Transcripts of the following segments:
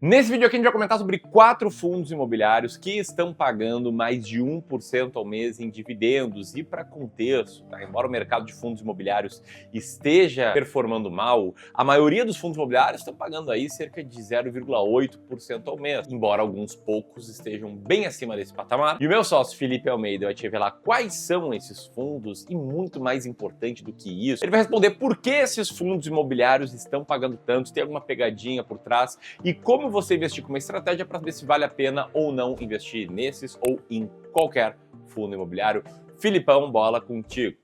Nesse vídeo aqui a gente vai comentar sobre 4 fundos imobiliários que estão pagando mais de 1% ao mês em dividendos. E para contexto, tá? Embora o mercado de fundos imobiliários esteja performando mal, a maioria dos fundos imobiliários estão pagando aí cerca de 0,8% ao mês, embora alguns poucos estejam bem acima desse patamar. E o meu sócio Felipe Almeida vai te revelar quais são esses fundos e, muito mais importante do que isso, ele vai responder por que esses fundos imobiliários estão pagando tanto, se tem alguma pegadinha por trás e como você investir com uma estratégia para ver se vale a pena ou não investir nesses ou em qualquer fundo imobiliário. Filipão, bola contigo.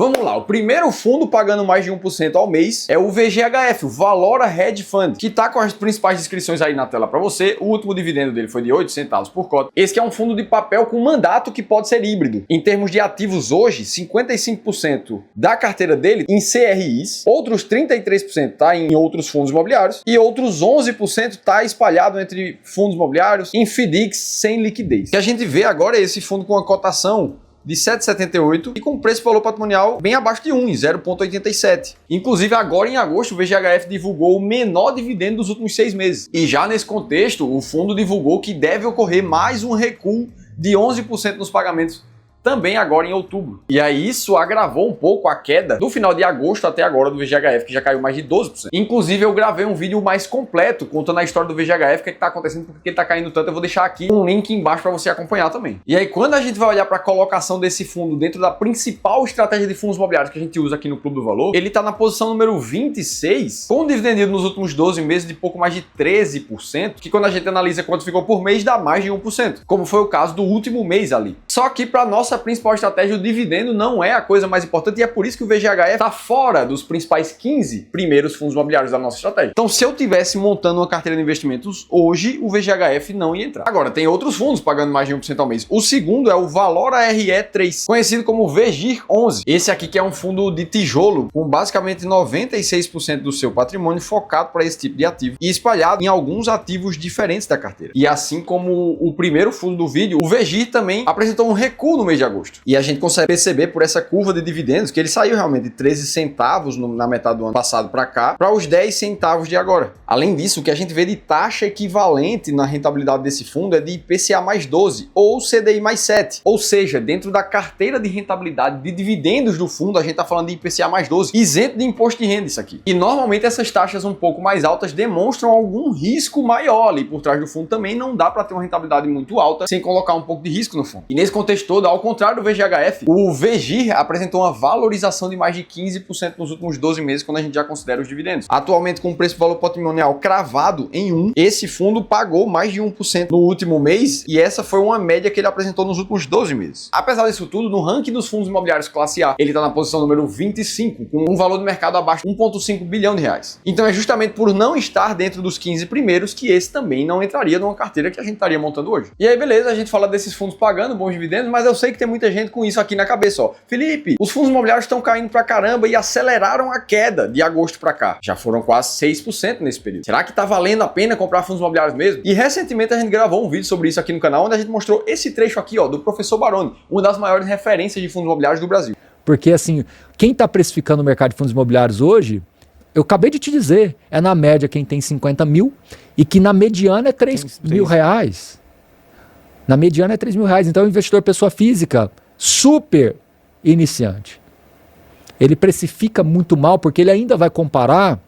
Vamos lá, o primeiro fundo pagando mais de 1% ao mês é o VGHF, o Valora Hedge Fund, que tá com as principais descrições aí na tela para você. O último dividendo dele foi de 8 centavos por cota. Esse que é um fundo de papel com mandato que pode ser híbrido. Em termos de ativos hoje, 55% da carteira dele em CRIs, outros 33% tá em outros fundos imobiliários e outros 11% tá espalhado entre fundos imobiliários em FDICs sem liquidez. O que a gente vê agora é esse fundo com uma cotação de 7,78 e com preço-valor patrimonial bem abaixo de 1, em 0,87. Inclusive, agora em agosto, o VGHF divulgou o menor dividendo dos últimos 6 meses. E já nesse contexto, o fundo divulgou que deve ocorrer mais um recuo de 11% nos pagamentos também agora em outubro. E aí isso agravou um pouco a queda do final de agosto até agora do VGHF, que já caiu mais de 12%. Inclusive eu gravei um vídeo mais completo contando a história do VGHF, o que está acontecendo, porque ele está caindo tanto. Eu vou deixar aqui um link embaixo para você acompanhar também. E aí quando a gente vai olhar para a colocação desse fundo dentro da principal estratégia de fundos imobiliários que a gente usa aqui no Clube do Valor, ele está na posição número 26, com um dividendo yield nos últimos 12 meses de pouco mais de 13%, que quando a gente analisa quanto ficou por mês, dá mais de 1%, como foi o caso do último mês ali. Só que para nossa principal estratégia, o dividendo não é a coisa mais importante e é por isso que o VGHF está fora dos principais 15 primeiros fundos imobiliários da nossa estratégia. Então, se eu tivesse montando uma carteira de investimentos hoje, o VGHF não ia entrar. Agora, tem outros fundos pagando mais de 1% ao mês. O segundo é o Valora RE3, conhecido como VGIR11. Esse aqui que é um fundo de tijolo com basicamente 96% do seu patrimônio focado para esse tipo de ativo e espalhado em alguns ativos diferentes da carteira. E assim como o primeiro fundo do vídeo, o VGIR também apresentou um recuo no mês de agosto. E a gente consegue perceber por essa curva de dividendos que ele saiu realmente de 13 centavos na metade do ano passado para cá, para os 10 centavos de agora. Além disso, o que a gente vê de taxa equivalente na rentabilidade desse fundo é de IPCA mais 12 ou CDI mais 7. Ou seja, dentro da carteira de rentabilidade de dividendos do fundo, a gente está falando de IPCA mais 12, isento de imposto de renda isso aqui. E normalmente essas taxas um pouco mais altas demonstram algum risco maior ali por trás do fundo. Também não dá para ter uma rentabilidade muito alta sem colocar um pouco de risco no fundo. E nesse contexto todo, ao contrário do VGHF, o VGIR apresentou uma valorização de mais de 15% nos últimos 12 meses quando a gente já considera os dividendos. Atualmente, com o preço-valor patrimonial cravado em 1, esse fundo pagou mais de 1% no último mês e essa foi uma média que ele apresentou nos últimos 12 meses. Apesar disso tudo, no ranking dos fundos imobiliários classe A, ele está na posição número 25, com um valor de mercado abaixo de 1,5 bilhão de reais. Então é justamente por não estar dentro dos 15 primeiros que esse também não entraria numa carteira que a gente estaria montando hoje. E aí, beleza, a gente fala desses fundos pagando bons dividendos, mas eu sei que tem muita gente com isso aqui na cabeça, ó. Felipe, os fundos imobiliários estão caindo pra caramba e aceleraram a queda de agosto pra cá. Já foram quase 6% nesse período. Será que tá valendo a pena comprar fundos imobiliários mesmo? E recentemente a gente gravou um vídeo sobre isso aqui no canal, onde a gente mostrou esse trecho aqui, ó, do professor Baroni, uma das maiores referências de fundos imobiliários do Brasil. Porque assim, quem tá precificando o mercado de fundos imobiliários hoje, eu acabei de te dizer, é na média quem tem 50 mil e que na mediana é 3 mil reais. Na mediana é 3 mil reais. Então o investidor pessoa física, super iniciante, ele precifica muito mal porque ele ainda vai comparar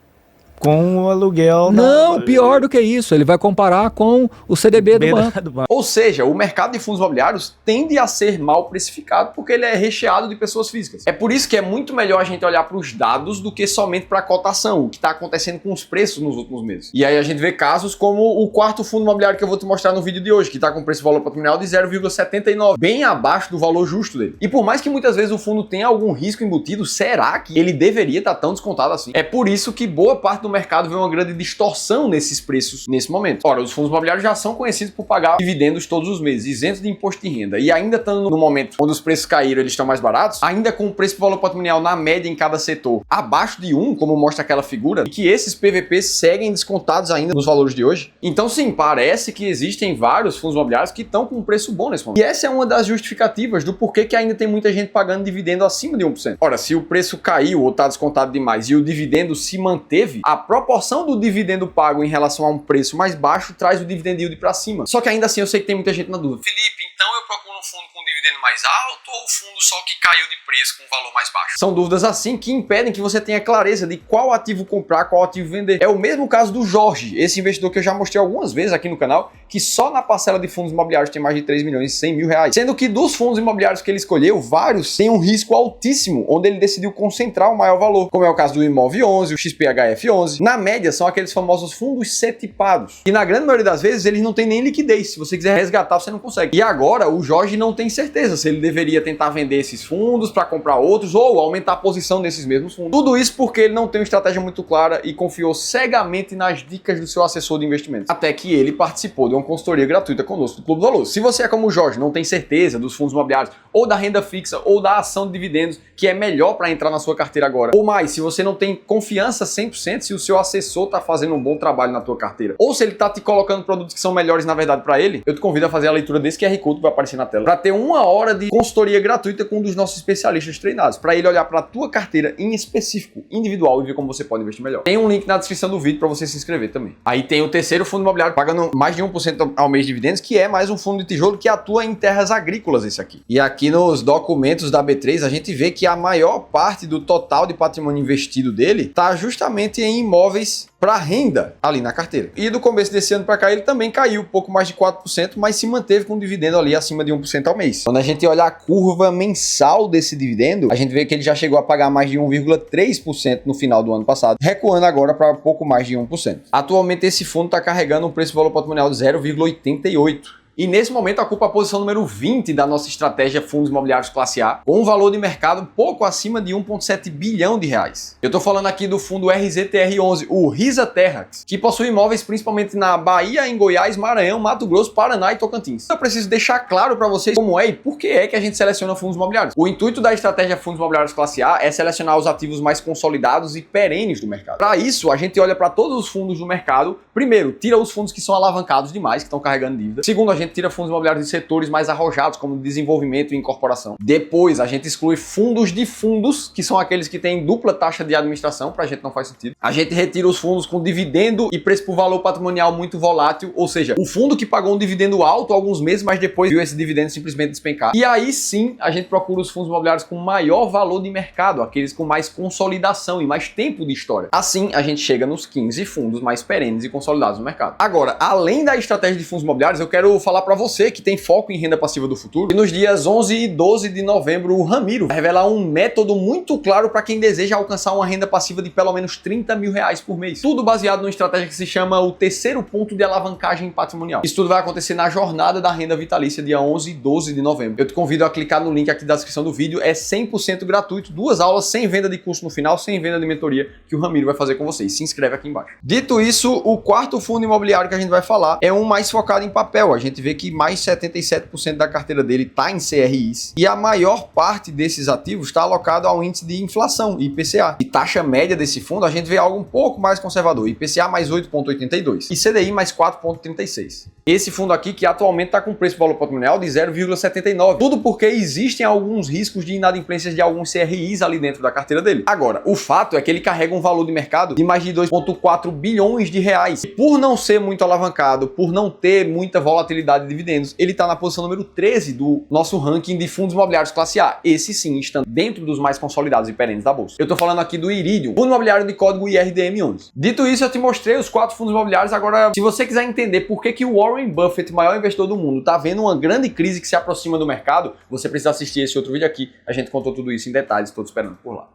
com o aluguel. Não, pior do que isso, ele vai comparar com o CDB do banco. Ou seja, o mercado de fundos imobiliários tende a ser mal precificado porque ele é recheado de pessoas físicas. É por isso que é muito melhor a gente olhar para os dados do que somente para a cotação, o que está acontecendo com os preços nos últimos meses. E aí a gente vê casos como o quarto fundo imobiliário que eu vou te mostrar no vídeo de hoje, que está com preço-valor patrimonial de 0,79, bem abaixo do valor justo dele. E por mais que muitas vezes o fundo tenha algum risco embutido, será que ele deveria estar tão descontado assim? É por isso que boa parte do mercado vê uma grande distorção nesses preços nesse momento. Ora, os fundos imobiliários já são conhecidos por pagar dividendos todos os meses, isentos de imposto de renda, e ainda estando no momento onde os preços caíram, eles estão mais baratos, ainda com o preço por valor patrimonial na média em cada setor abaixo de 1, como mostra aquela figura, e que esses PVPs seguem descontados ainda nos valores de hoje. Então sim, parece que existem vários fundos imobiliários que estão com um preço bom nesse momento. E essa é uma das justificativas do porquê que ainda tem muita gente pagando dividendo acima de 1%. Ora, se o preço caiu ou está descontado demais e o dividendo se manteve, a proporção do dividendo pago em relação a um preço mais baixo traz o dividend yield para cima. Só que ainda assim eu sei que tem muita gente na dúvida. Felipe, então eu procuro um fundo com dividendo mais alto ou fundo só que caiu de preço com um valor mais baixo? São dúvidas assim que impedem que você tenha clareza de qual ativo comprar, qual ativo vender. É o mesmo caso do Jorge, esse investidor que eu já mostrei algumas vezes aqui no canal, que só na parcela de fundos imobiliários tem mais de 3 milhões e 100 mil reais. Sendo que dos fundos imobiliários que ele escolheu, vários têm um risco altíssimo, onde ele decidiu concentrar o maior valor, como é o caso do Imov 11, o XPHF 11. Na média, são aqueles famosos fundos C-tipados, e na grande maioria das vezes eles não têm nem liquidez. Se você quiser resgatar, você não consegue. E agora o Jorge não tem certeza se ele deveria tentar vender esses fundos para comprar outros ou aumentar a posição desses mesmos fundos. Tudo isso porque ele não tem uma estratégia muito clara e confiou cegamente nas dicas do seu assessor de investimentos. Até que ele participou de uma consultoria gratuita conosco do Clube do Valor. Se você é como o Jorge, não tem certeza dos fundos imobiliários ou da renda fixa ou da ação de dividendos, que é melhor para entrar na sua carteira agora, ou mais, se você não tem confiança 100% se o seu assessor está fazendo um bom trabalho na tua carteira, ou se ele está te colocando produtos que são melhores na verdade para ele, eu te convido a fazer a leitura desse QR Code que vai aparecer na tela, para ter 1 hora de consultoria gratuita com um dos nossos especialistas treinados, para ele olhar para a tua carteira em específico, individual, e ver como você pode investir melhor. Tem um link na descrição do vídeo para você se inscrever também. Aí tem o terceiro fundo imobiliário pagando mais de 1% ao mês de dividendos, que é mais um fundo de tijolo que atua em terras agrícolas, esse aqui. E aqui nos documentos da B3 a gente vê que a maior parte do total de patrimônio investido dele está justamente em imóveis para renda ali na carteira. E do começo desse ano para cá ele também caiu pouco mais de 4%, mas se manteve com um dividendo ali acima de 1% ao mês. Quando a gente olha a curva mensal desse dividendo, a gente vê que ele já chegou a pagar mais de 1,3% no final do ano passado, recuando agora para pouco mais de 1%. Atualmente esse fundo está carregando um preço de valor patrimonial de 0,88. E nesse momento ocupa a posição número 20 da nossa estratégia Fundos Imobiliários Classe A, com um valor de mercado pouco acima de 1,7 bilhão de reais. Eu estou falando aqui do fundo RZTR11, o Risa Terrax, que possui imóveis principalmente na Bahia, em Goiás, Maranhão, Mato Grosso, Paraná e Tocantins. Eu preciso deixar claro para vocês como é e por que é que a gente seleciona fundos imobiliários. O intuito da estratégia Fundos Imobiliários Classe A é selecionar os ativos mais consolidados e perenes do mercado. Para isso, a gente olha para todos os fundos do mercado. Primeiro, tira os fundos que são alavancados demais, que estão carregando dívida. Segundo, a gente tira fundos imobiliários de setores mais arrojados, como desenvolvimento e incorporação. Depois, a gente exclui fundos de fundos, que são aqueles que têm dupla taxa de administração, pra gente não faz sentido. A gente retira os fundos com dividendo e preço por valor patrimonial muito volátil, ou seja, um fundo que pagou um dividendo alto alguns meses, mas depois viu esse dividendo simplesmente despencar. E aí sim, a gente procura os fundos imobiliários com maior valor de mercado, aqueles com mais consolidação e mais tempo de história. Assim, a gente chega nos 15 fundos mais perenes e consolidados no mercado. Agora, além da estratégia de fundos imobiliários, eu quero falar para você que tem foco em renda passiva do futuro, e nos dias 11 e 12 de novembro, o Ramiro vai revelar um método muito claro para quem deseja alcançar uma renda passiva de pelo menos 30 mil reais por mês. Tudo baseado numa estratégia que se chama o terceiro ponto de alavancagem patrimonial. Isso tudo vai acontecer na jornada da renda vitalícia, dia 11 e 12 de novembro. Eu te convido a clicar no link aqui da descrição do vídeo, é 100% gratuito, 2 aulas sem venda de curso no final, sem venda de mentoria, que o Ramiro vai fazer com vocês. Se inscreve aqui embaixo. Dito isso, o quarto fundo imobiliário que a gente vai falar é um mais focado em papel. A gente vê que mais 77% da carteira dele está em CRIs e a maior parte desses ativos está alocado ao índice de inflação, IPCA. E taxa média desse fundo a gente vê algo um pouco mais conservador, IPCA mais 8,82 e CDI mais 4,36. Esse fundo aqui que atualmente está com preço valor patrimonial de 0,79. Tudo porque existem alguns riscos de inadimplências de alguns CRIs ali dentro da carteira dele. Agora, o fato é que ele carrega um valor de mercado de mais de 2,4 bilhões de reais. E por não ser muito alavancado, por não ter muita volatilidade de dividendos, ele está na posição número 13 do nosso ranking de fundos imobiliários classe A. Esse sim, estão dentro dos mais consolidados e perenes da bolsa. Eu estou falando aqui do Iridium, fundo imobiliário de código IRDM11. Dito isso, eu te mostrei os 4 fundos imobiliários. Agora, se você quiser entender por que o Warren Buffett, maior investidor do mundo, está vendo uma grande crise que se aproxima do mercado, você precisa assistir esse outro vídeo aqui. A gente contou tudo isso em detalhes, estou te esperando por lá.